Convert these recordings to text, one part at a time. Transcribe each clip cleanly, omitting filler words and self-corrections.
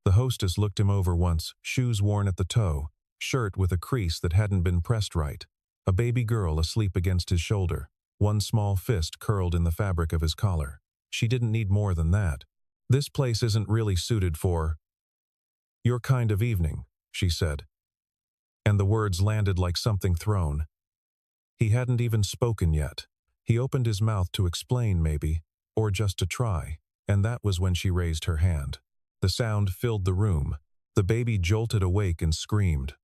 The hostess looked him over once, shoes worn at the toe, shirt with a crease that hadn't been pressed right, a baby girl asleep against his shoulder, one small fist curled in the fabric of his collar. She didn't need more than that. "This place isn't really suited for your kind of evening," she said. And the words landed like something thrown. He hadn't even spoken yet. He opened his mouth to explain maybe, or just to try, and that was when she raised her hand. The sound filled the room. The baby jolted awake and screamed.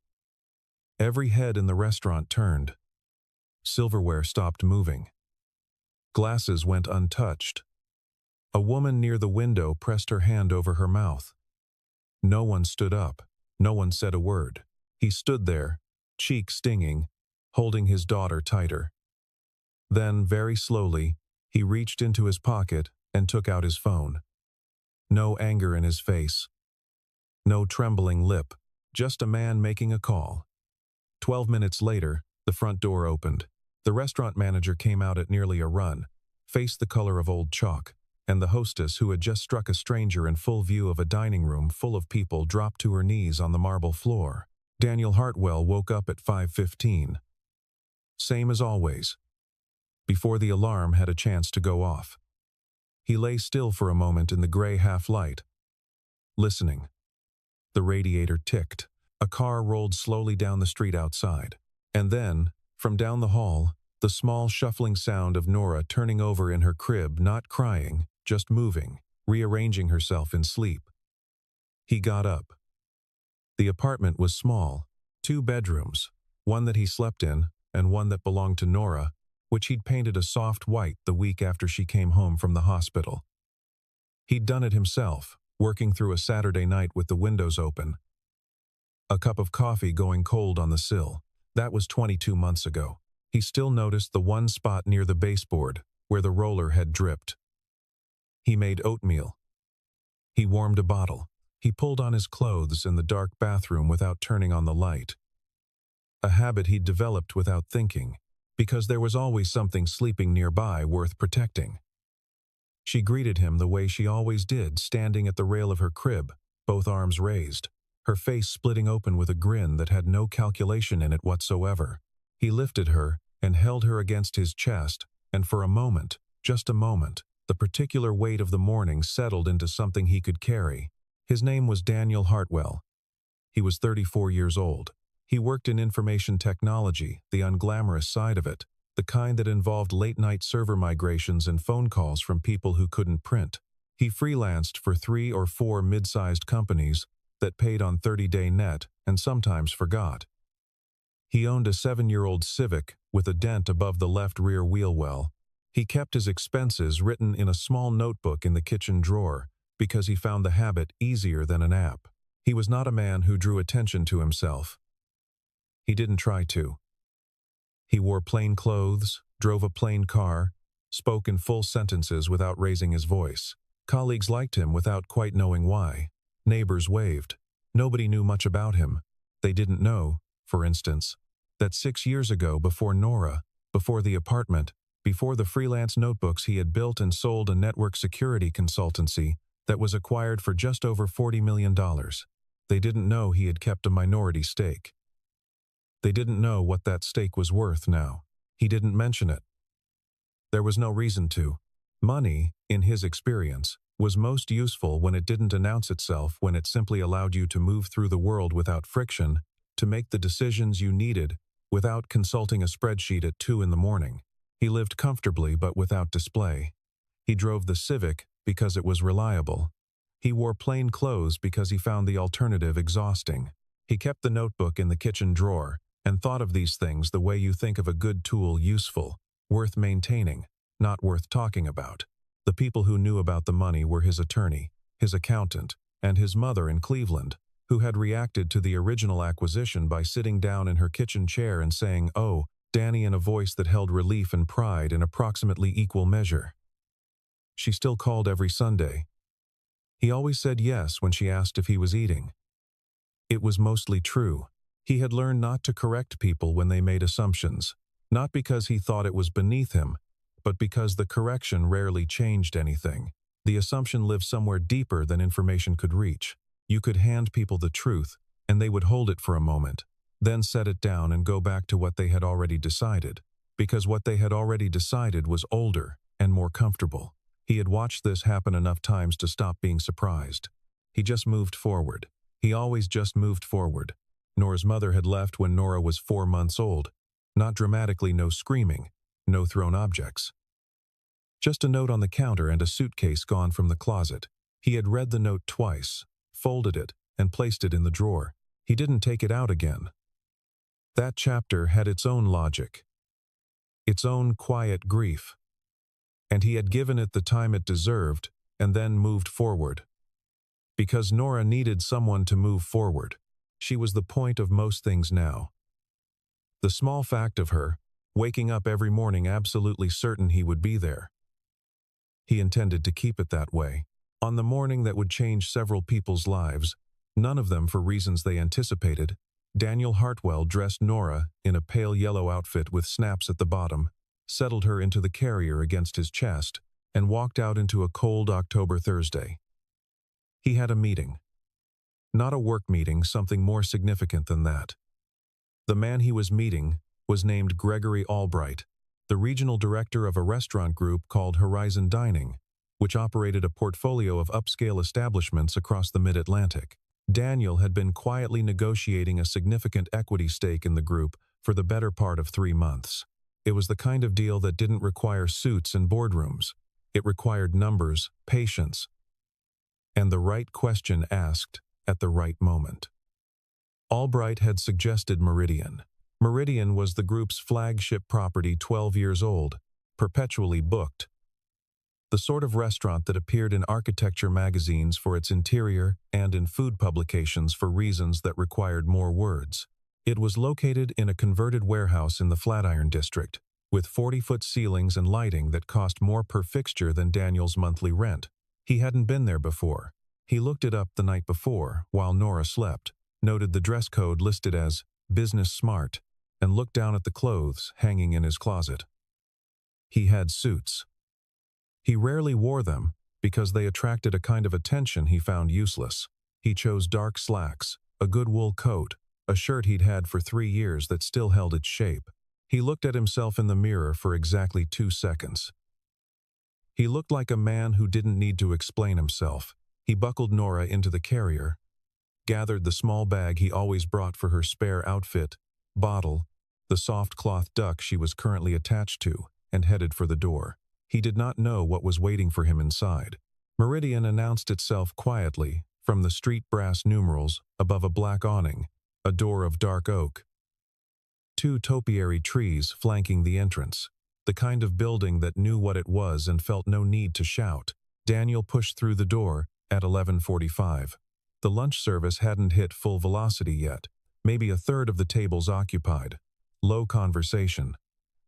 Every head in the restaurant turned. Silverware stopped moving. Glasses went untouched. A woman near the window pressed her hand over her mouth. No one stood up. No one said a word. He stood there, cheek stinging, holding his daughter tighter. Then, very slowly, he reached into his pocket and took out his phone. No anger in his face. No trembling lip. Just a man making a call. 12 minutes later, the front door opened. The restaurant manager came out at nearly a run, face the color of old chalk, and the hostess, who had just struck a stranger in full view of a dining room full of people, dropped to her knees on the marble floor. Daniel Hartwell woke up at 5:15. Same as always. Before the alarm had a chance to go off. He lay still for a moment in the gray half-light, listening. The radiator ticked. A car rolled slowly down the street outside. And then, from down the hall, the small shuffling sound of Nora turning over in her crib, not crying, just moving, rearranging herself in sleep. He got up. The apartment was small, 2 bedrooms, one that he slept in and one that belonged to Nora, which he'd painted a soft white the week after she came home from the hospital. He'd done it himself, working through a Saturday night with the windows open. A cup of coffee going cold on the sill. That was 22 months ago. He still noticed the one spot near the baseboard, where the roller had dripped. He made oatmeal. He warmed a bottle. He pulled on his clothes in the dark bathroom without turning on the light. A habit he'd developed without thinking, because there was always something sleeping nearby worth protecting. She greeted him the way she always did, standing at the rail of her crib, both arms raised, her face splitting open with a grin that had no calculation in it whatsoever. He lifted her and held her against his chest, and for a moment, just a moment, the particular weight of the morning settled into something he could carry. His name was Daniel Hartwell. He was 34 years old. He worked in information technology, the unglamorous side of it, the kind that involved late-night server migrations and phone calls from people who couldn't print. He freelanced for 3 or 4 mid-sized companies that paid on 30-day net and sometimes forgot. He owned a 7-year-old Civic with a dent above the left rear wheel well. He kept his expenses written in a small notebook in the kitchen drawer because he found the habit easier than an app. He was not a man who drew attention to himself. He didn't try to. He wore plain clothes, drove a plain car, spoke in full sentences without raising his voice. Colleagues liked him without quite knowing why. Neighbors waved. Nobody knew much about him. They didn't know, for instance, that 6 years ago, before Nora, before the apartment, before the freelance notebooks, he had built and sold a network security consultancy that was acquired for just over $40 million. They didn't know he had kept a minority stake. They didn't know what that stake was worth now. He didn't mention it. There was no reason to. Money, in his experience, was most useful when it didn't announce itself, when it simply allowed you to move through the world without friction, to make the decisions you needed without consulting a spreadsheet at 2 in the morning. He lived comfortably but without display. He drove the Civic because it was reliable. He wore plain clothes because he found the alternative exhausting. He kept the notebook in the kitchen drawer and thought of these things the way you think of a good tool, useful, worth maintaining, not worth talking about. The people who knew about the money were his attorney, his accountant, and his mother in Cleveland, who had reacted to the original acquisition by sitting down in her kitchen chair and saying, "Oh, Danny," in a voice that held relief and pride in approximately equal measure. She still called every Sunday. He always said yes when she asked if he was eating. It was mostly true. He had learned not to correct people when they made assumptions, not because he thought it was beneath him, but because the correction rarely changed anything. The assumption lived somewhere deeper than information could reach. You could hand people the truth, and they would hold it for a moment, then set it down and go back to what they had already decided, because what they had already decided was older and more comfortable. He had watched this happen enough times to stop being surprised. He just moved forward. He always just moved forward. Nora's mother had left when Nora was 4 months old. Not dramatically, no screaming, no thrown objects. Just a note on the counter and a suitcase gone from the closet. He had read the note twice, folded it, and placed it in the drawer. He didn't take it out again. That chapter had its own logic, its own quiet grief. And he had given it the time it deserved, and then moved forward. Because Nora needed someone to move forward. She was the point of most things now. The small fact of her, waking up every morning absolutely certain he would be there. He intended to keep it that way. On the morning that would change several people's lives, none of them for reasons they anticipated, Daniel Hartwell dressed Nora in a pale yellow outfit with snaps at the bottom, settled her into the carrier against his chest, and walked out into a cold October Thursday. He had a meeting. Not a work meeting, something more significant than that. The man he was meeting was named Gregory Albright, the regional director of a restaurant group called Horizon Dining, which operated a portfolio of upscale establishments across the Mid-Atlantic. Daniel had been quietly negotiating a significant equity stake in the group for the better part of 3 months. It was the kind of deal that didn't require suits and boardrooms. It required numbers, patience, and the right question asked at the right moment. Albright had suggested Meridian. Meridian was the group's flagship property, 12 years old, perpetually booked. The sort of restaurant that appeared in architecture magazines for its interior and in food publications for reasons that required more words. It was located in a converted warehouse in the Flatiron district, with 40-foot ceilings and lighting that cost more per fixture than Daniel's monthly rent. He hadn't been there before. He looked it up the night before, while Nora slept, noted the dress code listed as business smart, and looked down at the clothes hanging in his closet. He had suits. He rarely wore them because they attracted a kind of attention he found useless. He chose dark slacks, a good wool coat, a shirt he'd had for 3 years that still held its shape. He looked at himself in the mirror for exactly 2 seconds. He looked like a man who didn't need to explain himself. He buckled Nora into the carrier, gathered the small bag he always brought for her spare outfit, bottle, the soft cloth duck she was currently attached to, and headed for the door. He did not know what was waiting for him inside. Meridian announced itself quietly from the street brass numerals above a black awning, a door of dark oak. 2 topiary trees flanking the entrance, the kind of building that knew what it was and felt no need to shout. Daniel pushed through the door at 11:45. The lunch service hadn't hit full velocity yet, maybe a third of the tables occupied. Low conversation.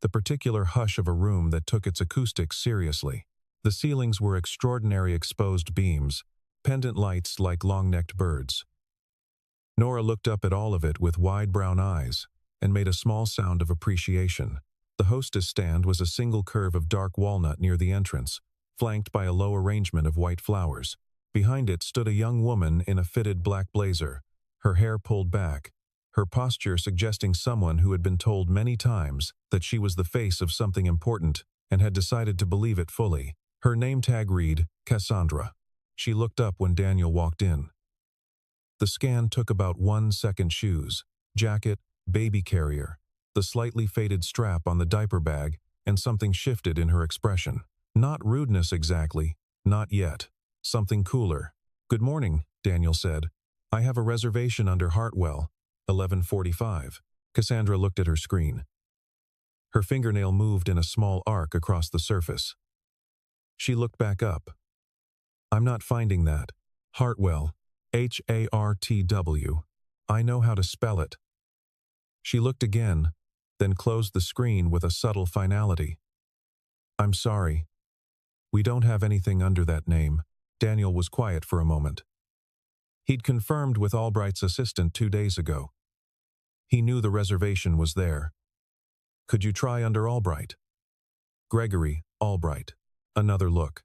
The particular hush of a room that took its acoustics seriously. The ceilings were extraordinary exposed beams, pendant lights like long-necked birds. Nora looked up at all of it with wide brown eyes and made a small sound of appreciation. The hostess stand was a single curve of dark walnut near the entrance, flanked by a low arrangement of white flowers. Behind it stood a young woman in a fitted black blazer, her hair pulled back, her posture suggesting someone who had been told many times that she was the face of something important and had decided to believe it fully. Her name tag read, Cassandra. She looked up when Daniel walked in. The scan took about 1 second. Shoes, jacket, baby carrier, the slightly faded strap on the diaper bag, and something shifted in her expression. Not rudeness exactly, not yet. Something cooler. "Good morning," Daniel said. "I have a reservation under Hartwell, 11:45. Cassandra looked at her screen. Her fingernail moved in a small arc across the surface. She looked back up. "I'm not finding that. Hartwell. Hartw. I know how to spell it." She looked again, then closed the screen with a subtle finality. "I'm sorry. We don't have anything under that name." Daniel was quiet for a moment. He'd confirmed with Albright's assistant 2 days ago. He knew the reservation was there. "Could you try under Albright?" Gregory Albright. Another look.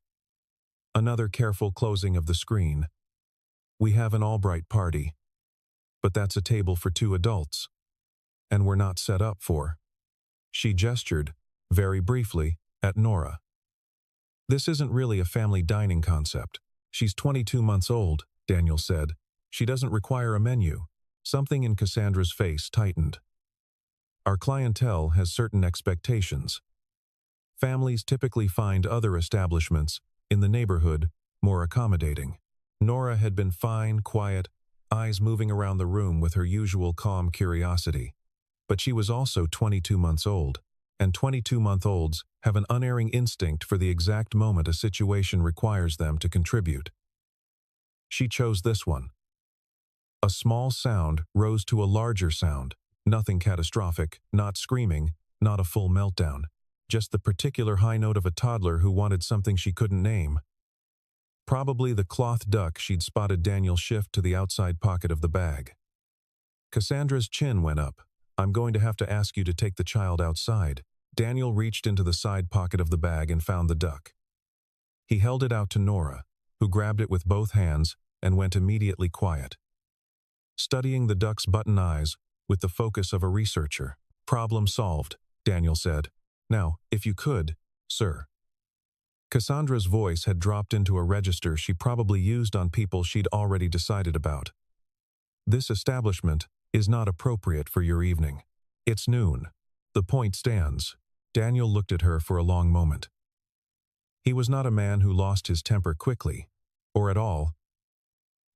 Another careful closing of the screen. We have an Albright party, but that's a table for 2 adults, and we're not set up for. She gestured, very briefly, at Nora. This isn't really a family dining concept. She's 22 months old, Daniel said. She doesn't require a menu. Something in Cassandra's face tightened. Our clientele has certain expectations. Families typically find other establishments in the neighborhood more accommodating. Nora had been fine, quiet, eyes moving around the room with her usual calm curiosity. But she was also 22 months old, and 22-month-olds have an unerring instinct for the exact moment a situation requires them to contribute. She chose this one. A small sound rose to a larger sound. Nothing catastrophic, not screaming, not a full meltdown. Just the particular high note of a toddler who wanted something she couldn't name. Probably the cloth duck she'd spotted Daniel shift to the outside pocket of the bag. Cassandra's chin went up. I'm going to have to ask you to take the child outside. Daniel reached into the side pocket of the bag and found the duck. He held it out to Nora, who grabbed it with both hands and went immediately quiet. Studying the duck's button eyes with the focus of a researcher. Problem solved, Daniel said. Now, if you could, sir. Cassandra's voice had dropped into a register she probably used on people she'd already decided about. This establishment is not appropriate for your evening. It's noon. The point stands. Daniel looked at her for a long moment. He was not a man who lost his temper quickly, or at all.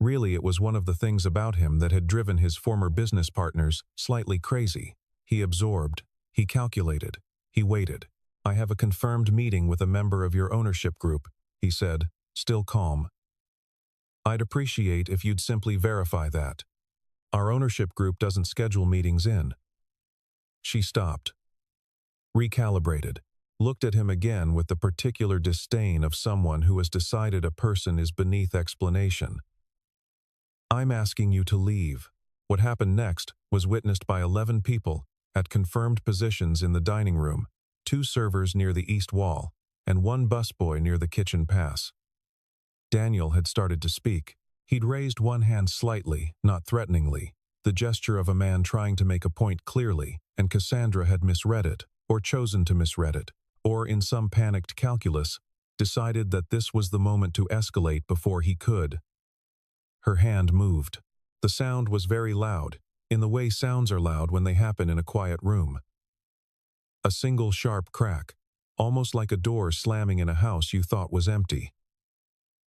Really, it was one of the things about him that had driven his former business partners slightly crazy. He absorbed, he calculated, he waited. I have a confirmed meeting with a member of your ownership group, he said, still calm. I'd appreciate if you'd simply verify that. Our ownership group doesn't schedule meetings in. She stopped, recalibrated, looked at him again with the particular disdain of someone who has decided a person is beneath explanation. I'm asking you to leave. What happened next was witnessed by 11 people at confirmed positions in the dining room, 2 servers near the east wall, and 1 busboy near the kitchen pass. Daniel had started to speak. He'd raised one hand slightly, not threateningly, the gesture of a man trying to make a point clearly, and Cassandra had misread it, or chosen to misread it, or in some panicked calculus, decided that this was the moment to escalate before he could. Her hand moved. The sound was very loud, in the way sounds are loud when they happen in a quiet room. A single sharp crack, almost like a door slamming in a house you thought was empty.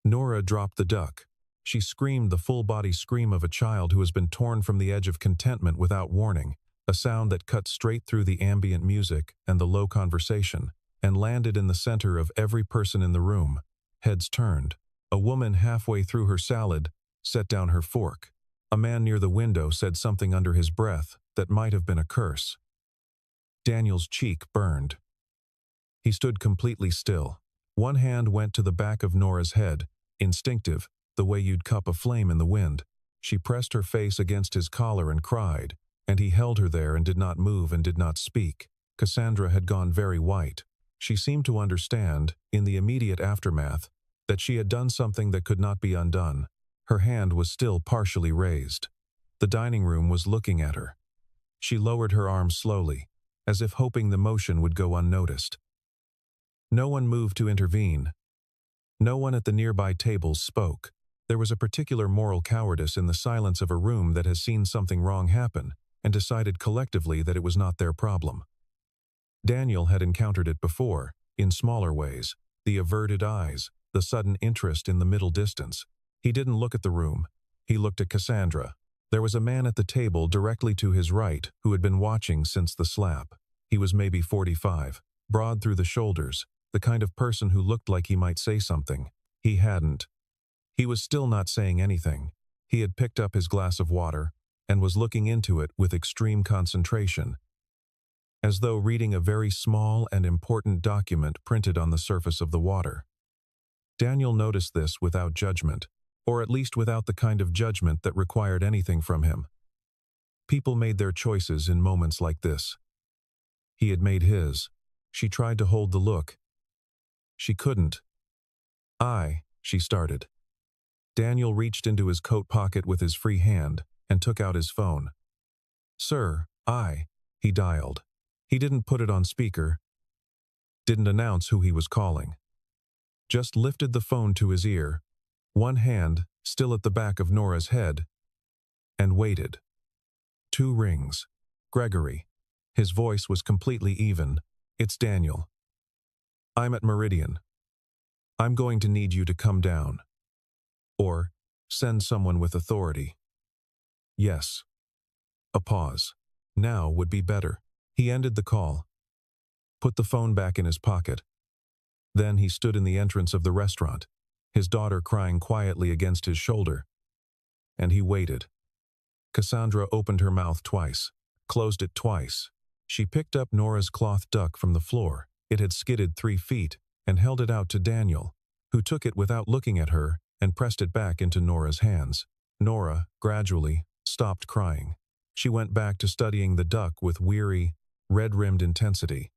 Nora dropped the duck. She screamed the full-body scream of a child who has been torn from the edge of contentment without warning, a sound that cut straight through the ambient music and the low conversation, and landed in the center of every person in the room. Heads turned. A woman halfway through her salad set down her fork. A man near the window said something under his breath that might have been a curse. Daniel's cheek burned. He stood completely still. One hand went to the back of Nora's head, instinctive, the way you'd cup a flame in the wind. She pressed her face against his collar and cried, and he held her there and did not move and did not speak. Cassandra had gone very white. She seemed to understand, in the immediate aftermath, that she had done something that could not be undone. Her hand was still partially raised. The dining room was looking at her. She lowered her arm slowly, as if hoping the motion would go unnoticed. No one moved to intervene. No one at the nearby tables spoke. There was a particular moral cowardice in the silence of a room that has seen something wrong happen and decided collectively that it was not their problem. Daniel had encountered it before, in smaller ways, the averted eyes, the sudden interest in the middle distance. He didn't look at the room. He looked at Cassandra. There was a man at the table directly to his right who had been watching since the slap. He was maybe 45, broad through the shoulders, the kind of person who looked like he might say something. He hadn't. He was still not saying anything. He had picked up his glass of water and was looking into it with extreme concentration, as though reading a very small and important document printed on the surface of the water. Daniel noticed this without judgment, or at least without the kind of judgment that required anything from him. People made their choices in moments like this. He had made his. She tried to hold the look. She couldn't. She started. Daniel reached into his coat pocket with his free hand and took out his phone. "Sir, he dialed. He didn't put it on speaker, didn't announce who he was calling. Just lifted the phone to his ear, one hand still at the back of Nora's head, and waited. 2 rings. Gregory. His voice was completely even. "It's Daniel. I'm at Meridian. I'm going to need you to come down. Or send someone with authority." "Yes." A pause. Now would be better. He ended the call, put the phone back in his pocket. Then he stood in the entrance of the restaurant, his daughter crying quietly against his shoulder. And he waited. Cassandra opened her mouth twice, closed it twice. She picked up Nora's cloth duck from the floor. It had skidded 3 feet, and held it out to Daniel, who took it without looking at her and pressed it back into Nora's hands. Nora, gradually, stopped crying. She went back to studying the duck with weary, red-rimmed intensity.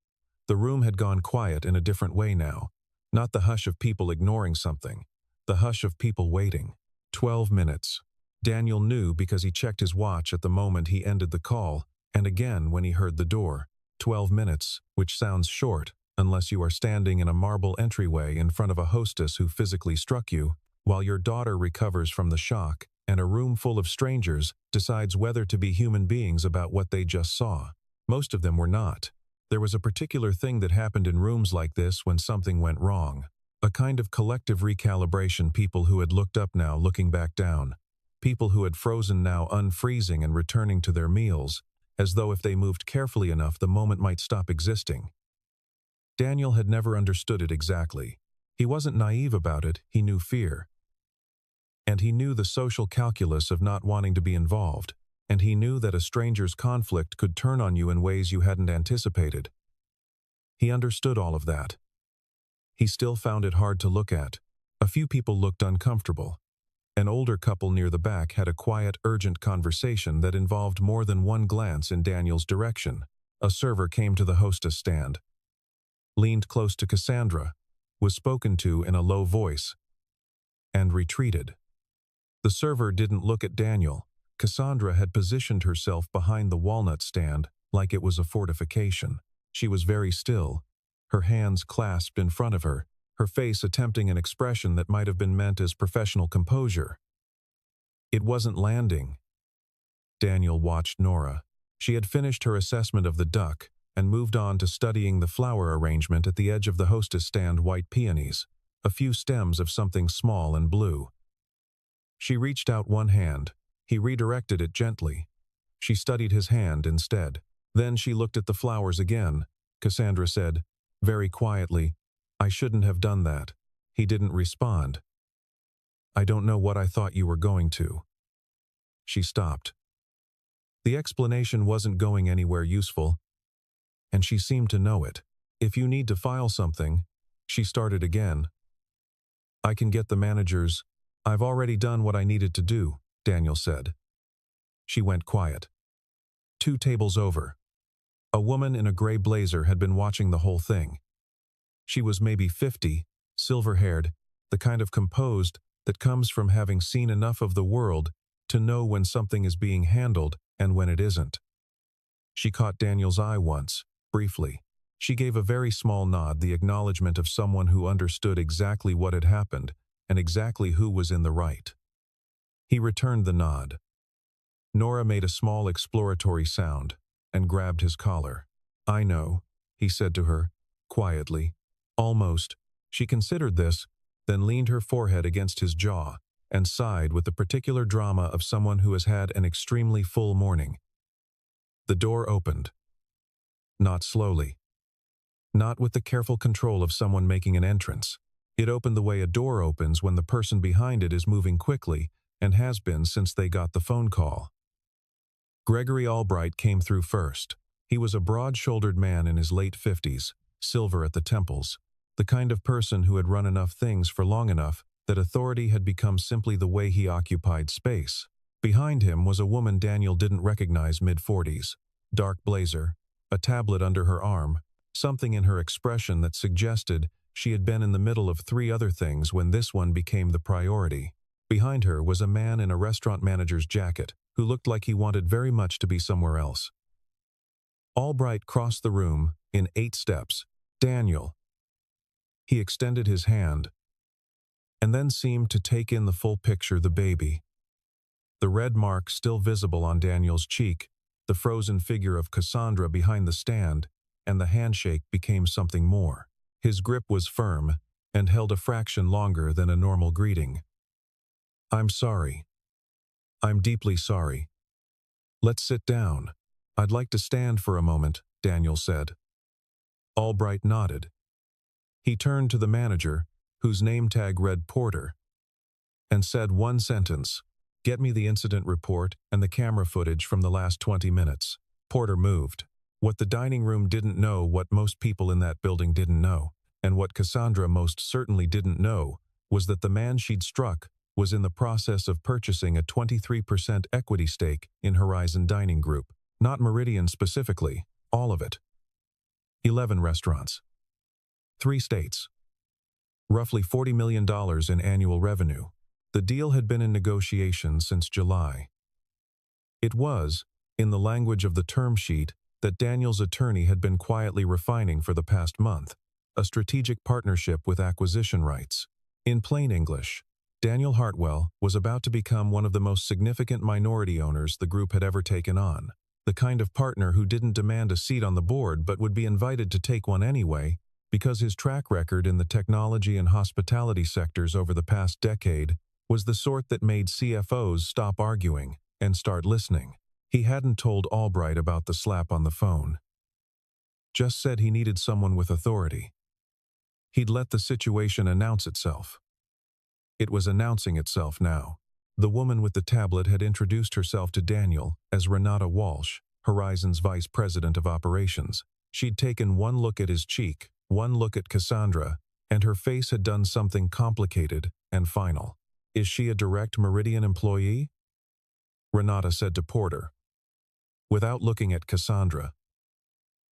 The room had gone quiet in a different way now. Not the hush of people ignoring something. The hush of people waiting. 12 minutes. Daniel knew because he checked his watch at the moment he ended the call, and again when he heard the door. 12 minutes, which sounds short, unless you are standing in a marble entryway in front of a hostess who physically struck you, while your daughter recovers from the shock, and a room full of strangers decides whether to be human beings about what they just saw. Most of them were not. There was a particular thing that happened in rooms like this when something went wrong. A kind of collective recalibration, people who had looked up now looking back down. People who had frozen now unfreezing and returning to their meals, as though if they moved carefully enough the moment might stop existing. Daniel had never understood it exactly. He wasn't naive about it, he knew fear. And he knew the social calculus of not wanting to be involved. And he knew that a stranger's conflict could turn on you in ways you hadn't anticipated. He understood all of that. He still found it hard to look at. A few people looked uncomfortable. An older couple near the back had a quiet, urgent conversation that involved more than one glance in Daniel's direction. A server came to the hostess stand, leaned close to Cassandra, was spoken to in a low voice, and retreated. The server didn't look at Daniel. Cassandra had positioned herself behind the walnut stand like it was a fortification. She was very still, her hands clasped in front of her, her face attempting an expression that might have been meant as professional composure. It wasn't landing. Daniel watched Nora. She had finished her assessment of the duck and moved on to studying the flower arrangement at the edge of the hostess stand. White peonies, a few stems of something small and blue. She reached out one hand. He redirected it gently. She studied his hand instead. Then she looked at the flowers again. Cassandra said, very quietly, "I shouldn't have done that." He didn't respond. "I don't know what I thought you were going to." She stopped. The explanation wasn't going anywhere useful, and she seemed to know it. "If you need to file something," she started again. "I can get the managers. I've already done what I needed to do," Daniel said. She went quiet. 2 tables over. A woman in a gray blazer had been watching the whole thing. She was maybe 50, silver-haired, the kind of composed that comes from having seen enough of the world to know when something is being handled and when it isn't. She caught Daniel's eye once, briefly. She gave a very small nod, the acknowledgement of someone who understood exactly what had happened and exactly who was in the right. He returned the nod. Nora made a small exploratory sound and grabbed his collar. "I know," he said to her, quietly. Almost. She considered this, then leaned her forehead against his jaw and sighed with the particular drama of someone who has had an extremely full morning. The door opened. Not slowly. Not with the careful control of someone making an entrance. It opened the way a door opens when the person behind it is moving quickly and has been since they got the phone call. Gregory Albright came through first. He was a broad-shouldered man in his late 50s, silver at the temples, the kind of person who had run enough things for long enough that authority had become simply the way he occupied space. Behind him was a woman Daniel didn't recognize, mid-40s, dark blazer, a tablet under her arm, something in her expression that suggested she had been in the middle of 3 other things when this one became the priority. Behind her was a man in a restaurant manager's jacket who looked like he wanted very much to be somewhere else. Albright crossed the room in 8 steps. "Daniel." He extended his hand and then seemed to take in the full picture: the baby. The red mark still visible on Daniel's cheek, the frozen figure of Cassandra behind the stand, and the handshake became something more. His grip was firm and held a fraction longer than a normal greeting. "I'm sorry. I'm deeply sorry. Let's sit down. I'd like to stand for a moment," Daniel said. Albright nodded. He turned to the manager, whose name tag read Porter, and said one sentence: "Get me the incident report and the camera footage from the last 20 minutes. Porter moved. What the dining room didn't know, what most people in that building didn't know, and what Cassandra most certainly didn't know, was that the man she'd struck was in the process of purchasing a 23% equity stake in Horizon Dining Group. Not Meridian specifically, all of it. 11 restaurants. 3 states. Roughly $40 million in annual revenue. The deal had been in negotiation since July. It was, in the language of the term sheet, that Daniel's attorney had been quietly refining for the past month, a strategic partnership with acquisition rights. In plain English, Daniel Hartwell was about to become one of the most significant minority owners the group had ever taken on, the kind of partner who didn't demand a seat on the board but would be invited to take one anyway, because his track record in the technology and hospitality sectors over the past decade was the sort that made CFOs stop arguing and start listening. He hadn't told Albright about the slap on the phone. Just said he needed someone with authority. He'd let the situation announce itself. It was announcing itself now. The woman with the tablet had introduced herself to Daniel as Renata Walsh, Horizon's vice president of operations. She'd taken one look at his cheek, one look at Cassandra, and her face had done something complicated and final. "Is she a direct Meridian employee?" Renata said to Porter, without looking at Cassandra.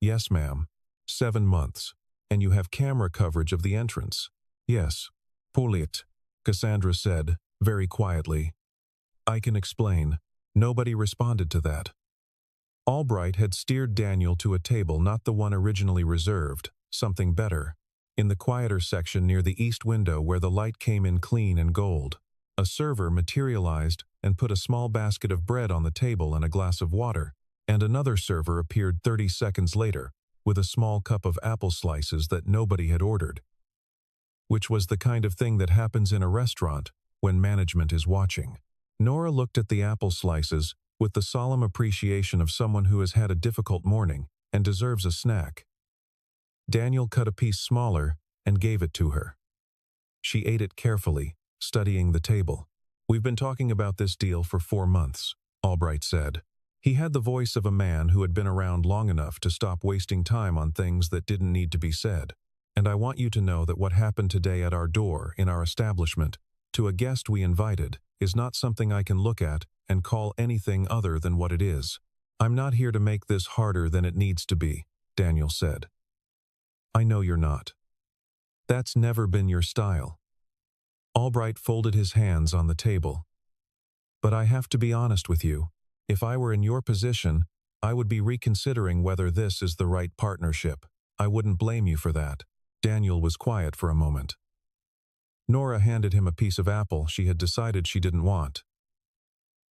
"Yes, ma'am. 7 months. And you have camera coverage of the entrance." "Yes. Pouliot," Cassandra said, very quietly. "I can explain." Nobody responded to that. Albright had steered Daniel to a table, not the one originally reserved, something better, in the quieter section near the east window where the light came in clean and gold. A server materialized and put a small basket of bread on the table and a glass of water, and another server appeared 30 seconds later with a small cup of apple slices that nobody had ordered, which was the kind of thing that happens in a restaurant when management is watching. Nora looked at the apple slices with the solemn appreciation of someone who has had a difficult morning and deserves a snack. Daniel cut a piece smaller and gave it to her. She ate it carefully, studying the table. "We've been talking about this deal for 4 months, Albright said. He had the voice of a man who had been around long enough to stop wasting time on things that didn't need to be said. "And I want you to know that what happened today at our door in our establishment, to a guest we invited, is not something I can look at and call anything other than what it is. I'm not here to make this harder than it needs to be," Daniel said. "I know you're not. That's never been your style." Albright folded his hands on the table. "But I have to be honest with you. If I were in your position, I would be reconsidering whether this is the right partnership. I wouldn't blame you for that." Daniel was quiet for a moment. Nora handed him a piece of apple she had decided she didn't want.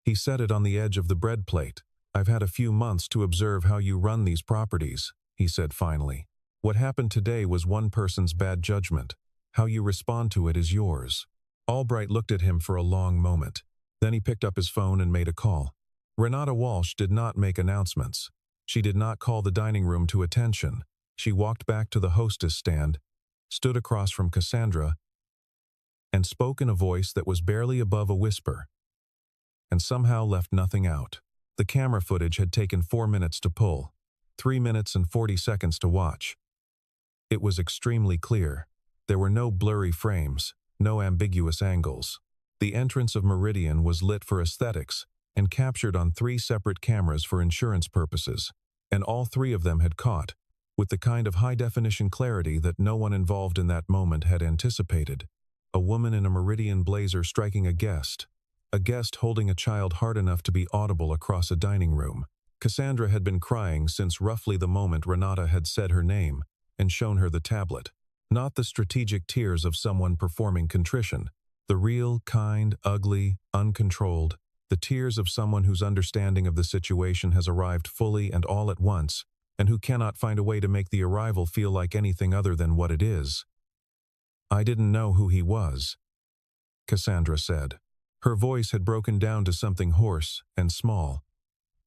He set it on the edge of the bread plate. "I've had a few months to observe how you run these properties," he said finally. "What happened today was one person's bad judgment. How you respond to it is yours." Albright looked at him for a long moment. Then he picked up his phone and made a call. Renata Walsh did not make announcements. She did not call the dining room to attention. She walked back to the Hostess stand, stood across from Cassandra, and spoke in a voice that was barely above a whisper, and somehow left nothing out. The camera footage had taken 4 minutes to pull, 3 minutes and 40 seconds to watch. It was extremely clear. There were no blurry frames, no ambiguous angles. The entrance of Meridian was lit for aesthetics and captured on 3 separate cameras for insurance purposes, and all 3 of them had caught, with the kind of high-definition clarity that no one involved in that moment had anticipated, a woman in a meridian blazer striking a guest holding a child hard enough to be audible across a dining room. Cassandra had been crying since roughly the moment Renata had said her name and shown her the tablet. Not the strategic tears of someone performing contrition. The real, kind, ugly, uncontrolled. The tears of someone whose understanding of the situation has arrived fully and all at once, and who cannot find a way to make the arrival feel like anything other than what it is. "I didn't know who he was," Cassandra said. Her voice had broken down to something hoarse and small.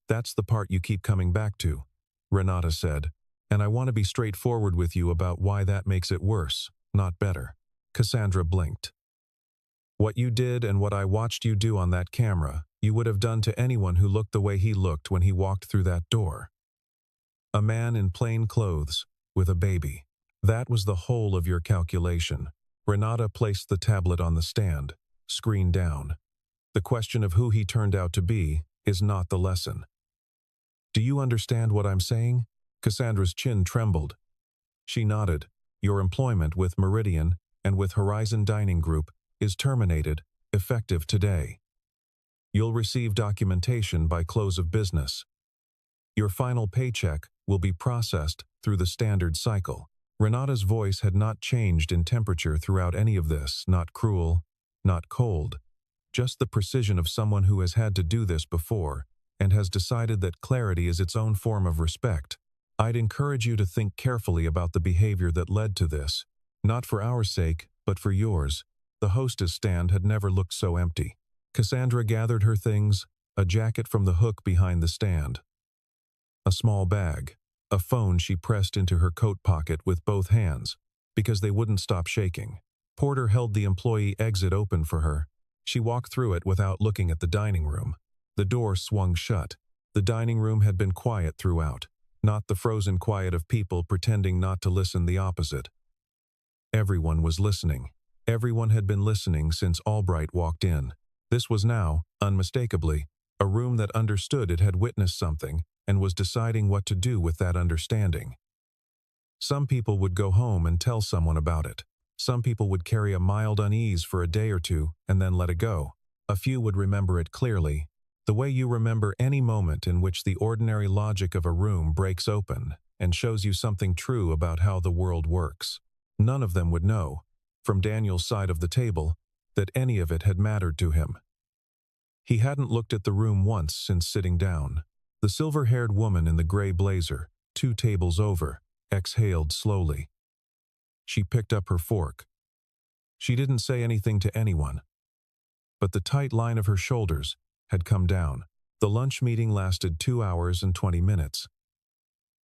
"That's the part you keep coming back to," Renata said, "and I want to be straightforward with you about why that makes it worse, not better." Cassandra blinked. "What you did and what I watched you do on that camera, you would have done to anyone who looked the way he looked when he walked through that door. A man in plain clothes, with a baby. That was the whole of your calculation." Renata placed the tablet on the stand, screen down. "The question of who he turned out to be is not the lesson." "Do you understand what I'm saying?" Cassandra's chin trembled. She nodded. "Your employment with Meridian and with Horizon Dining Group is terminated, effective today. You'll receive documentation by close of business. Your final paycheck will be processed through the standard cycle." Renata's voice had not changed in temperature throughout any of this, not cruel, not cold, just the precision of someone who has had to do this before and has decided that clarity is its own form of respect. "I'd encourage you to think carefully about the behavior that led to this, not for our sake, but for yours." The hostess stand had never looked so empty. Cassandra gathered her things, a jacket from the hook behind the stand, a small bag, a phone she pressed into her coat pocket with both hands, because they wouldn't stop shaking. Porter held the employee exit open for her. She walked through it without looking at the dining room. The door swung shut. The dining room had been quiet throughout, not the frozen quiet of people pretending not to listen, the opposite. Everyone was listening. Everyone had been listening since Albright walked in. This was now, unmistakably, a room that understood it had witnessed something and was deciding what to do with that understanding. Some people would go home and tell someone about it. Some people would carry a mild unease for a day or two and then let it go. A few would remember it clearly, the way you remember any moment in which the ordinary logic of a room breaks open and shows you something true about how the world works. None of them would know, from Daniel's side of the table, that any of it had mattered to him. He hadn't looked at the room once since sitting down. The silver-haired woman in the gray blazer, 2 tables over, exhaled slowly. She picked up her fork. She didn't say anything to anyone, but the tight line of her shoulders had come down. The lunch meeting lasted 2 hours and 20 minutes.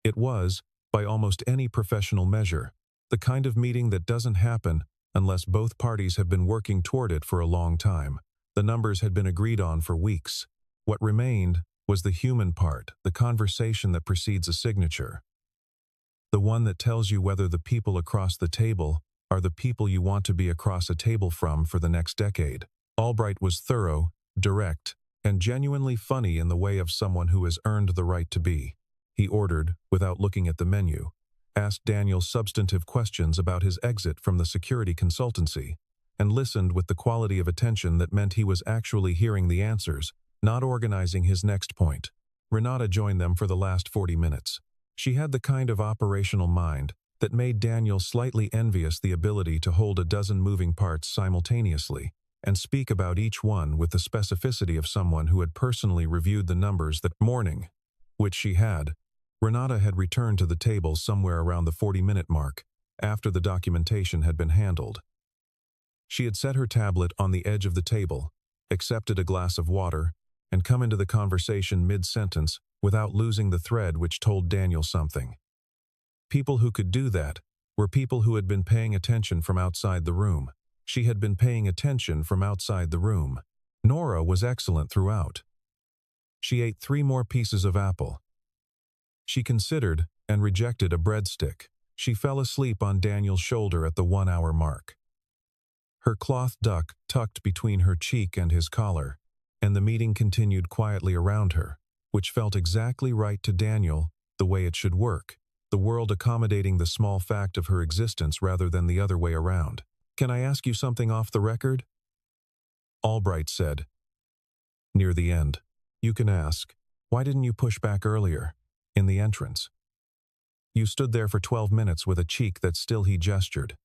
It was, by almost any professional measure, the kind of meeting that doesn't happen unless both parties have been working toward it for a long time. The numbers had been agreed on for weeks. What remained was the human part, the conversation that precedes a signature. The one that tells you whether the people across the table are the people you want to be across a table from for the next decade. Albright was thorough, direct, and genuinely funny in the way of someone who has earned the right to be. He ordered, without looking at the menu, asked Daniel substantive questions about his exit from the security consultancy, and listened with the quality of attention that meant he was actually hearing the answers, not organizing his next point. Renata joined them for the last 40 minutes. She had the kind of operational mind that made Daniel slightly envious the ability to hold a dozen moving parts simultaneously and speak about each one with the specificity of someone who had personally reviewed the numbers that morning, which she had. Renata had returned to the table somewhere around the 40-minute mark, after the documentation had been handled. She had set her tablet on the edge of the table, accepted a glass of water, and come into the conversation mid-sentence without losing the thread which told Daniel something. People who could do that were people who had been paying attention from outside the room. She had been paying attention from outside the room. Nora was excellent throughout. She ate 3 more pieces of apple. She considered and rejected a breadstick. She fell asleep on Daniel's shoulder at the 1-hour mark. Her cloth duck tucked between her cheek and his collar, and the meeting continued quietly around her, which felt exactly right to Daniel, the way it should work, the world accommodating the small fact of her existence rather than the other way around. Can I ask you something off the record? Albright said, near the end. You can ask. Why didn't you push back earlier? In the entrance. You stood there for 12 minutes with a cheek that still he gestured.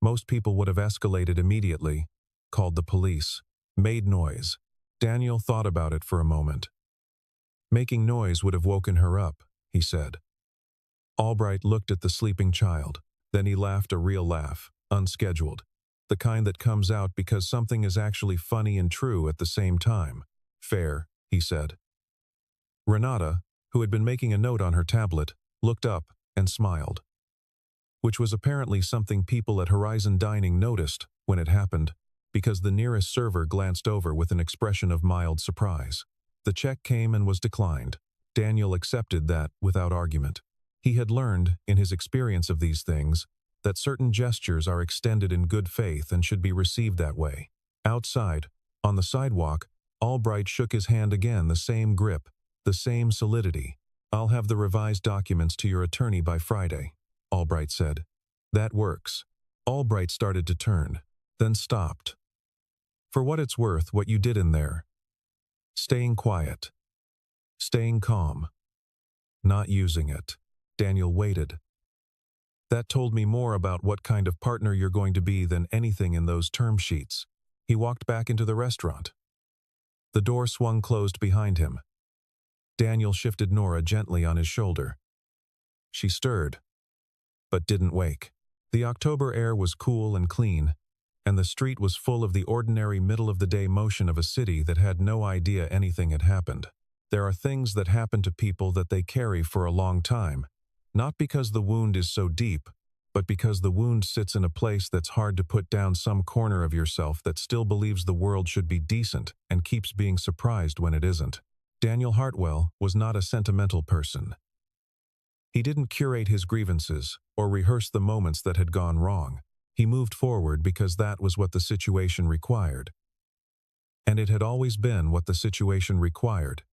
Most people would have escalated immediately, called the police, made noise. Daniel thought about it for a moment. Making noise would have woken her up, he said. Albright looked at the sleeping child. Then he laughed a real laugh, unscheduled. The kind that comes out because something is actually funny and true at the same time. Fair, he said. Renata, who had been making a note on her tablet, looked up and smiled. Which was apparently something people at Horizon Dining noticed when it happened, because the nearest server glanced over with an expression of mild surprise. The check came and was declined. Daniel accepted that without argument. He had learned, in his experience of these things, that certain gestures are extended in good faith and should be received that way. Outside, on the sidewalk, Albright shook his hand again, the same grip, the same solidity. I'll have the revised documents to your attorney by Friday, Albright said. That works. Albright started to turn, then stopped. For what it's worth, what you did in there. Staying quiet. Staying calm. Not using it. Daniel waited. That told me more about what kind of partner you're going to be than anything in those term sheets. He walked back into the restaurant. The door swung closed behind him. Daniel shifted Nora gently on his shoulder. She stirred, but didn't wake. The October air was cool and clean, and the street was full of the ordinary middle-of-the-day motion of a city that had no idea anything had happened. There are things that happen to people that they carry for a long time, not because the wound is so deep, but because the wound sits in a place that's hard to put down, some corner of yourself that still believes the world should be decent and keeps being surprised when it isn't. Daniel Hartwell was not a sentimental person. He didn't curate his grievances or rehearse the moments that had gone wrong. He moved forward because that was what the situation required. And it had always been what the situation required.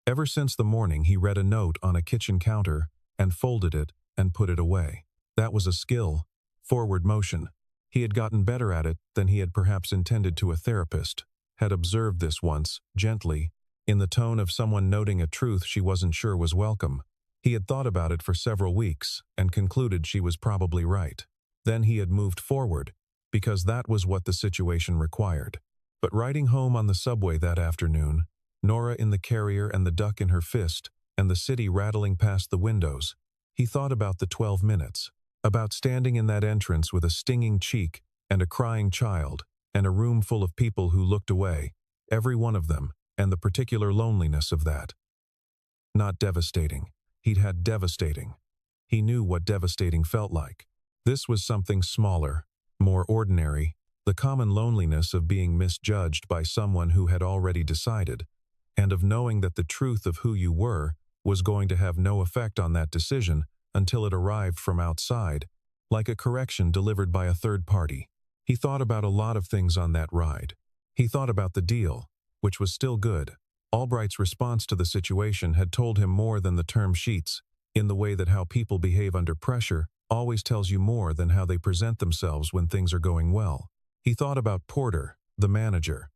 Ever since the morning he read a note on a kitchen counter and folded it and put it away. That was a skill, forward motion. He had gotten better at it than he had perhaps intended to a therapist, had observed this once, gently, in the tone of someone noting a truth she wasn't sure was welcome. He had thought about it for several weeks and concluded she was probably right. Then he had moved forward, because that was what the situation required. But riding home on the subway that afternoon, Nora in the carrier and the duck in her fist, and the city rattling past the windows, he thought about the 12 minutes, about standing in that entrance with a stinging cheek and a crying child, and a room full of people who looked away, every one of them, and the particular loneliness of that. Not devastating. He'd had devastating. He knew what devastating felt like. This was something smaller, more ordinary, the common loneliness of being misjudged by someone who had already decided, and of knowing that the truth of who you were was going to have no effect on that decision until it arrived from outside, like a correction delivered by a third party. He thought about a lot of things on that ride. He thought about the deal, which was still good. Albright's response to the situation had told him more than the term sheets, in the way that how people behave under pressure always tells you more than how they present themselves when things are going well. He thought about Porter, the manager,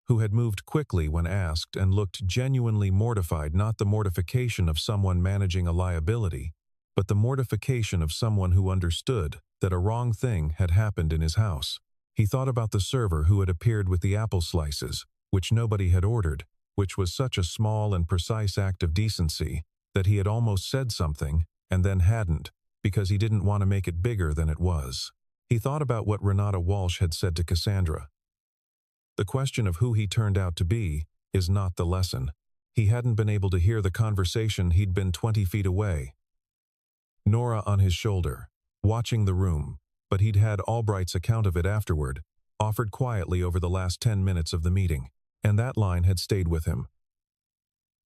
who had moved quickly when asked and looked genuinely mortified, not the mortification of someone managing a liability, but the mortification of someone who understood that a wrong thing had happened in his house. He thought about the server who had appeared with the apple slices, which nobody had ordered, which was such a small and precise act of decency that he had almost said something and then hadn't, because he didn't want to make it bigger than it was. He thought about what Renata Walsh had said to Cassandra. The question of who he turned out to be is not the lesson. He hadn't been able to hear the conversation. He'd been 20 feet away. Nora on his shoulder, watching the room, but he'd had Albright's account of it afterward, offered quietly over the last 10 minutes of the meeting, and that line had stayed with him.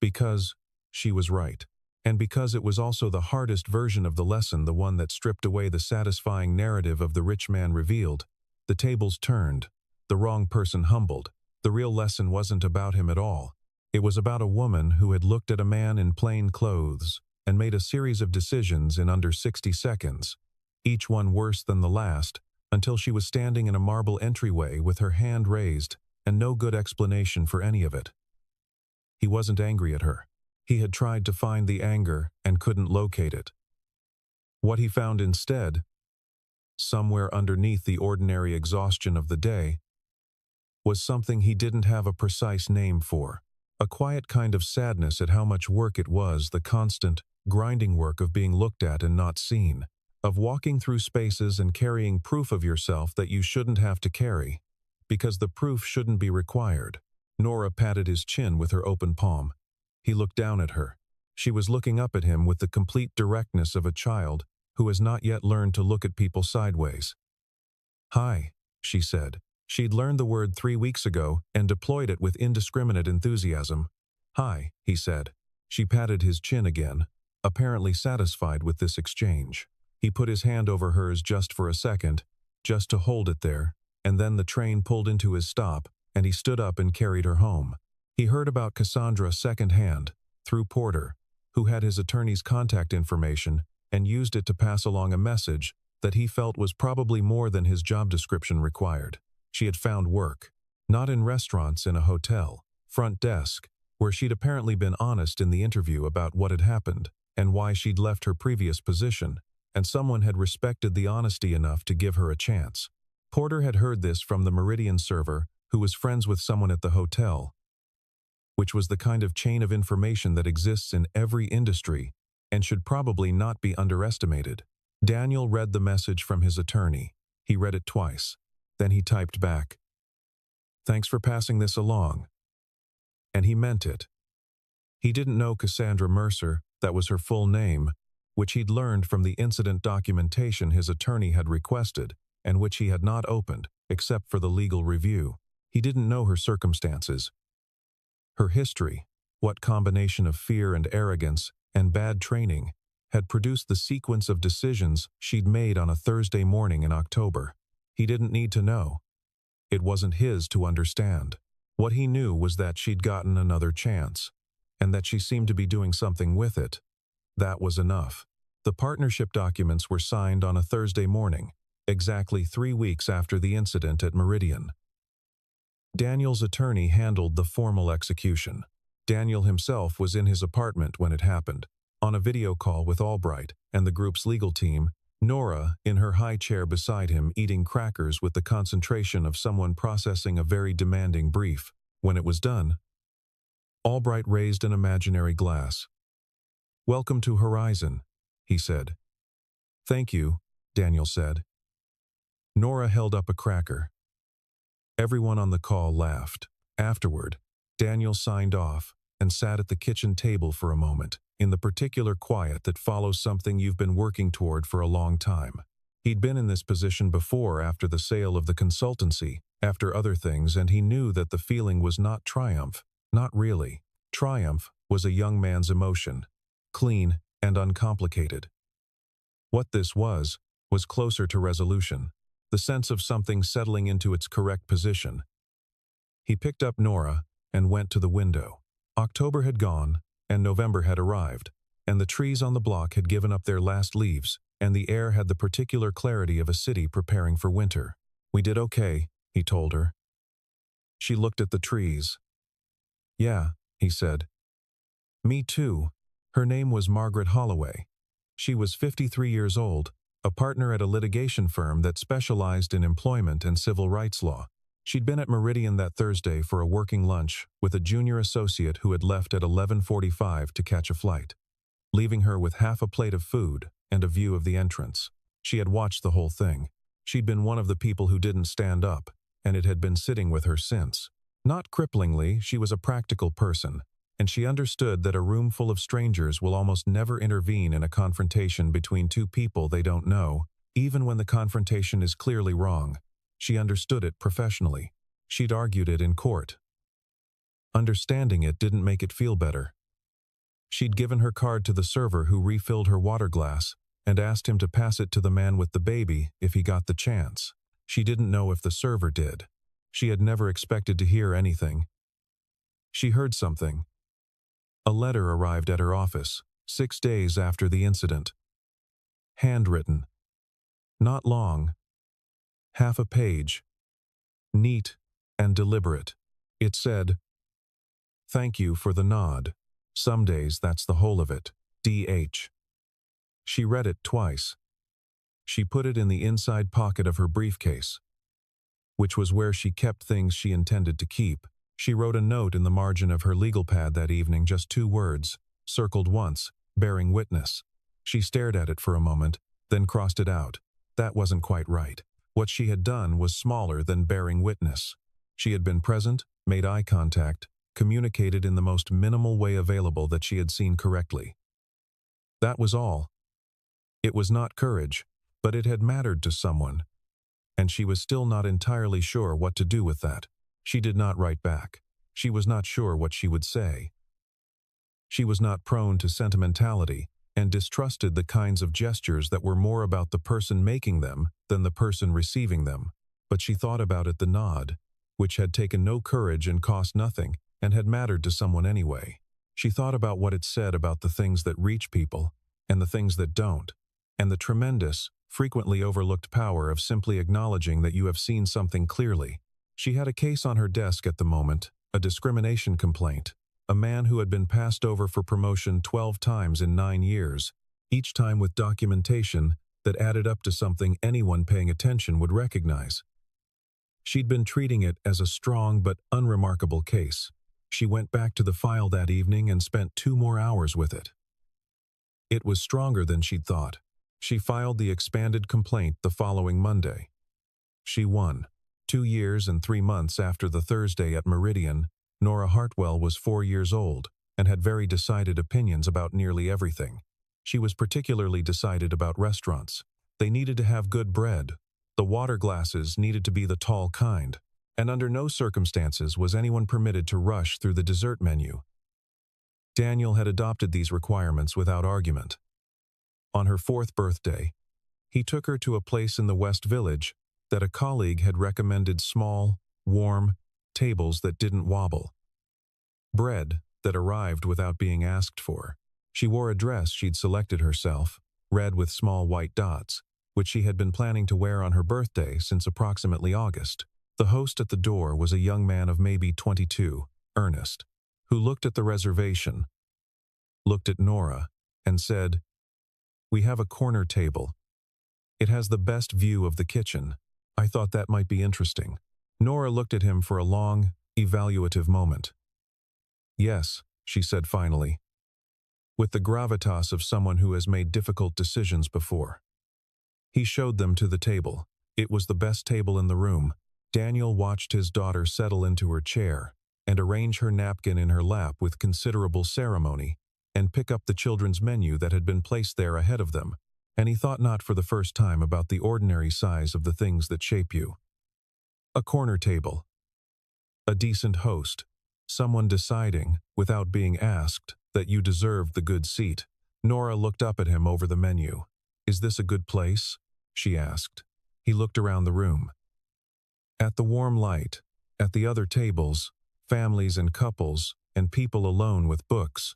Because she was right, and because it was also the hardest version of the lesson, the one that stripped away the satisfying narrative of the rich man revealed. The tables turned, the wrong person humbled. The real lesson wasn't about him at all. It was about a woman who had looked at a man in plain clothes and made a series of decisions in under 60 seconds, each one worse than the last, until she was standing in a marble entryway with her hand raised and no good explanation for any of it. He wasn't angry at her. He had tried to find the anger and couldn't locate it. What he found instead, somewhere underneath the ordinary exhaustion of the day, was something he didn't have a precise name for. A quiet kind of sadness at how much work it was, the constant, grinding work of being looked at and not seen, of walking through spaces and carrying proof of yourself that you shouldn't have to carry, because the proof shouldn't be required. Nora patted his chin with her open palm. He looked down at her. She was looking up at him with the complete directness of a child who has not yet learned to look at people sideways. "Hi," she said. She'd learned the word 3 weeks ago and deployed it with indiscriminate enthusiasm. "Hi," he said. She patted his chin again, apparently satisfied with this exchange. He put his hand over hers just for a second, just to hold it there, and then the train pulled into his stop, and he stood up and carried her home. He heard about Cassandra secondhand, through Porter, who had his attorney's contact information and used it to pass along a message that he felt was probably more than his job description required. She had found work, not in restaurants, in a hotel, front desk, where she'd apparently been honest in the interview about what had happened and why she'd left her previous position, and someone had respected the honesty enough to give her a chance. Porter had heard this from the Meridian server, who was friends with someone at the hotel, which was the kind of chain of information that exists in every industry and should probably not be underestimated. Daniel read the message from his attorney. He read it twice. Then he typed back, "Thanks for passing this along." And he meant it. He didn't know Cassandra Mercer, that was her full name, which he'd learned from the incident documentation his attorney had requested and which he had not opened, except for the legal review. He didn't know her circumstances, her history, what combination of fear and arrogance and bad training had produced the sequence of decisions she'd made on a Thursday morning in October. He didn't need to know. It wasn't his to understand. What he knew was that she'd gotten another chance, and that she seemed to be doing something with it. That was enough. The partnership documents were signed on a Thursday morning, exactly 3 weeks after the incident at Meridian. Daniel's attorney handled the formal execution. Daniel himself was in his apartment when it happened, on a video call with Albright and the group's legal team, Nora in her high chair beside him eating crackers with the concentration of someone processing a very demanding brief. When it was done, Albright raised an imaginary glass. "Welcome to Horizon," he said. "Thank you," Daniel said. Nora held up a cracker. Everyone on the call laughed. Afterward, Daniel signed off and sat at the kitchen table for a moment, in the particular quiet that follows something you've been working toward for a long time. He'd been in this position before after the sale of the consultancy, after other things, and he knew that the feeling was not triumph, not really. Triumph was a young man's emotion, clean and uncomplicated. What this was closer to resolution, the sense of something settling into its correct position. He picked up Nora and went to the window. October had gone, and November had arrived, and the trees on the block had given up their last leaves, and the air had the particular clarity of a city preparing for winter. "We did okay," he told her. She looked at the trees. "Yeah," he said. "Me too." Her name was Margaret Holloway. She was 53 years old, a partner at a litigation firm that specialized in employment and civil rights law. She'd been at Meridian that Thursday for a working lunch with a junior associate who had left at 11:45 to catch a flight, leaving her with half a plate of food and a view of the entrance. She had watched the whole thing. She'd been one of the people who didn't stand up, and it had been sitting with her since. Not cripplingly, she was a practical person, and she understood that a room full of strangers will almost never intervene in a confrontation between two people they don't know, even when the confrontation is clearly wrong. She understood it professionally. She'd argued it in court. Understanding it didn't make it feel better. She'd given her card to the server who refilled her water glass and asked him to pass it to the man with the baby if he got the chance. She didn't know if the server did. She had never expected to hear anything. She heard something. A letter arrived at her office, 6 days after the incident. Handwritten. Not long. half a page, neat and deliberate. It said, "Thank you for the nod. Some days that's the whole of it. D.H." She read it twice. She put it in the inside pocket of her briefcase, which was where she kept things she intended to keep. She wrote a note in the margin of her legal pad that evening, just 2 words, circled once, "bearing witness." She stared at it for a moment, then crossed it out. That wasn't quite right. What she had done was smaller than bearing witness. She had been present, made eye contact, communicated in the most minimal way available that she had seen correctly. That was all. It was not courage, but it had mattered to someone, and she was still not entirely sure what to do with that. She did not write back. She was not sure what she would say. She was not prone to sentimentality and distrusted the kinds of gestures that were more about the person making them than the person receiving them. But she thought about it, the nod, which had taken no courage and cost nothing, and had mattered to someone anyway. She thought about what it said about the things that reach people and the things that don't, and the tremendous, frequently overlooked power of simply acknowledging that you have seen something clearly. She had a case on her desk at the moment, a discrimination complaint. A man who had been passed over for promotion 12 times in 9 years, each time with documentation that added up to something anyone paying attention would recognize. She'd been treating it as a strong but unremarkable case. She went back to the file that evening and spent 2 more hours with it. It was stronger than she'd thought. She filed the expanded complaint the following Monday. She won. 2 years and 3 months after the Thursday at Meridian, Nora Hartwell was 4 years old and had very decided opinions about nearly everything. She was particularly decided about restaurants. They needed to have good bread. The water glasses needed to be the tall kind, and under no circumstances was anyone permitted to rush through the dessert menu. Daniel had adopted these requirements without argument. On her 4th birthday, he took her to a place in the West Village that a colleague had recommended: small, warm tables that didn't wobble. Bread that arrived without being asked for. She wore a dress she'd selected herself, red with small white dots, which she had been planning to wear on her birthday since approximately August. The host at the door was a young man of maybe 22, Ernest, who looked at the reservation, looked at Nora, and said, "We have a corner table. It has the best view of the kitchen. I thought that might be interesting." Nora looked at him for a long, evaluative moment. "Yes," she said finally, with the gravitas of someone who has made difficult decisions before. He showed them to the table. It was the best table in the room. Daniel watched his daughter settle into her chair and arrange her napkin in her lap with considerable ceremony and pick up the children's menu that had been placed there ahead of them, and he thought not for the first time about the ordinary size of the things that shape you. A corner table. A decent host. Someone deciding, without being asked, that you deserved the good seat. Nora looked up at him over the menu. "Is this a good place?" she asked. He looked around the room. At the warm light, at the other tables, families and couples, and people alone with books.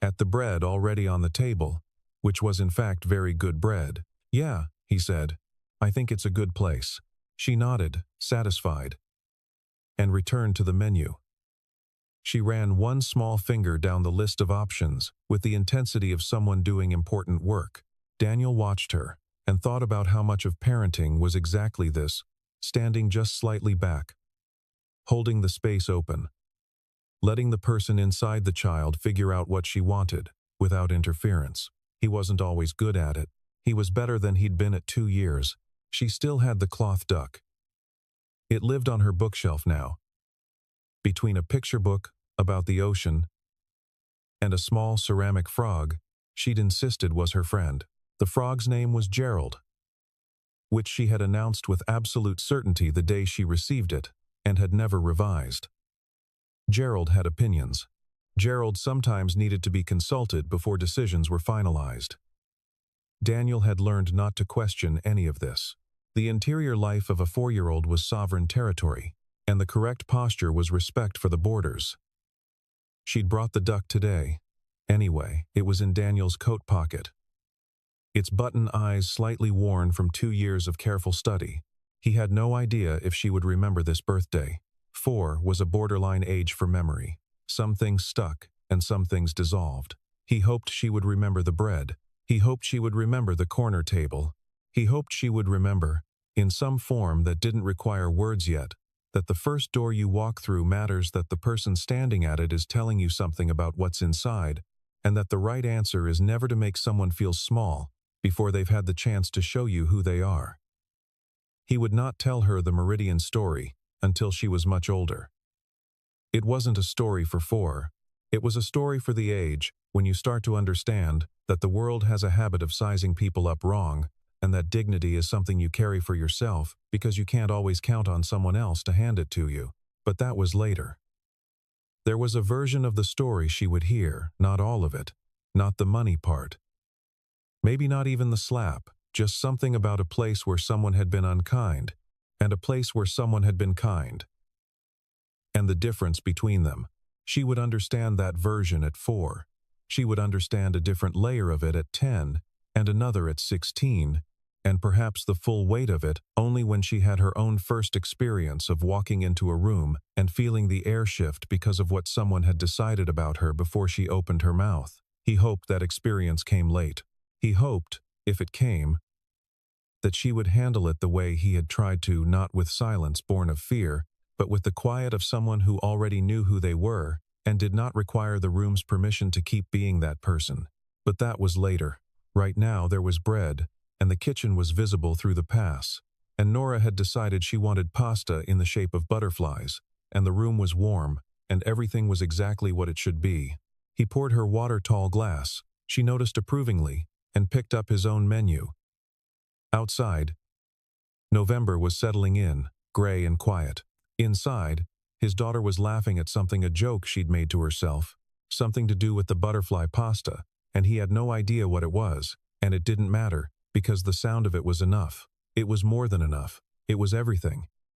At the bread already on the table, which was in fact very good bread. "Yeah," he said. "I think it's a good place." She nodded, satisfied, and returned to the menu. She ran one small finger down the list of options with the intensity of someone doing important work. Daniel watched her and thought about how much of parenting was exactly this, standing just slightly back, holding the space open, letting the person inside the child figure out what she wanted without interference. He wasn't always good at it. He was better than he'd been at 2 years. She still had the cloth duck. It lived on her bookshelf now, between a picture book about the ocean and a small ceramic frog she'd insisted was her friend. The frog's name was Gerald, which she had announced with absolute certainty the day she received it and had never revised. Gerald had opinions. Gerald sometimes needed to be consulted before decisions were finalized. Daniel had learned not to question any of this. The interior life of a 4-year-old was sovereign territory, and the correct posture was respect for the borders. She'd brought the duck today. Anyway, it was in Daniel's coat pocket, its button eyes slightly worn from 2 years of careful study. He had no idea if she would remember this birthday. 4 was a borderline age for memory. Some things stuck, and some things dissolved. He hoped she would remember the bread. He hoped she would remember the corner table. He hoped she would remember, in some form that didn't require words yet, that the first door you walk through matters, that the person standing at it is telling you something about what's inside, and that the right answer is never to make someone feel small before they've had the chance to show you who they are. He would not tell her the Meridian story until she was much older. It wasn't a story for 4. It was a story for the age when you start to understand that the world has a habit of sizing people up wrong, and that dignity is something you carry for yourself because you can't always count on someone else to hand it to you. But that was later. There was a version of the story she would hear, not all of it, not the money part. Maybe not even the slap, just something about a place where someone had been unkind, and a place where someone had been kind. And the difference between them. She would understand that version at 4. She would understand a different layer of it at 10, and another at 16, and perhaps the full weight of it only when she had her own first experience of walking into a room and feeling the air shift because of what someone had decided about her before she opened her mouth. He hoped that experience came late. He hoped, if it came, that she would handle it the way he had tried to, not with silence born of fear, but with the quiet of someone who already knew who they were and did not require the room's permission to keep being that person. But that was later. Right now there was bread, and the kitchen was visible through the pass, and Nora had decided she wanted pasta in the shape of butterflies, and the room was warm, and everything was exactly what it should be. He poured her water-tall glass. She noticed approvingly, and picked up his own menu. Outside, November was settling in, gray and quiet. Inside, his daughter was laughing at something, a joke she'd made to herself, something to do with the butterfly pasta, and he had no idea what it was, and it didn't matter, because the sound of it was enough. It was more than enough. It was everything.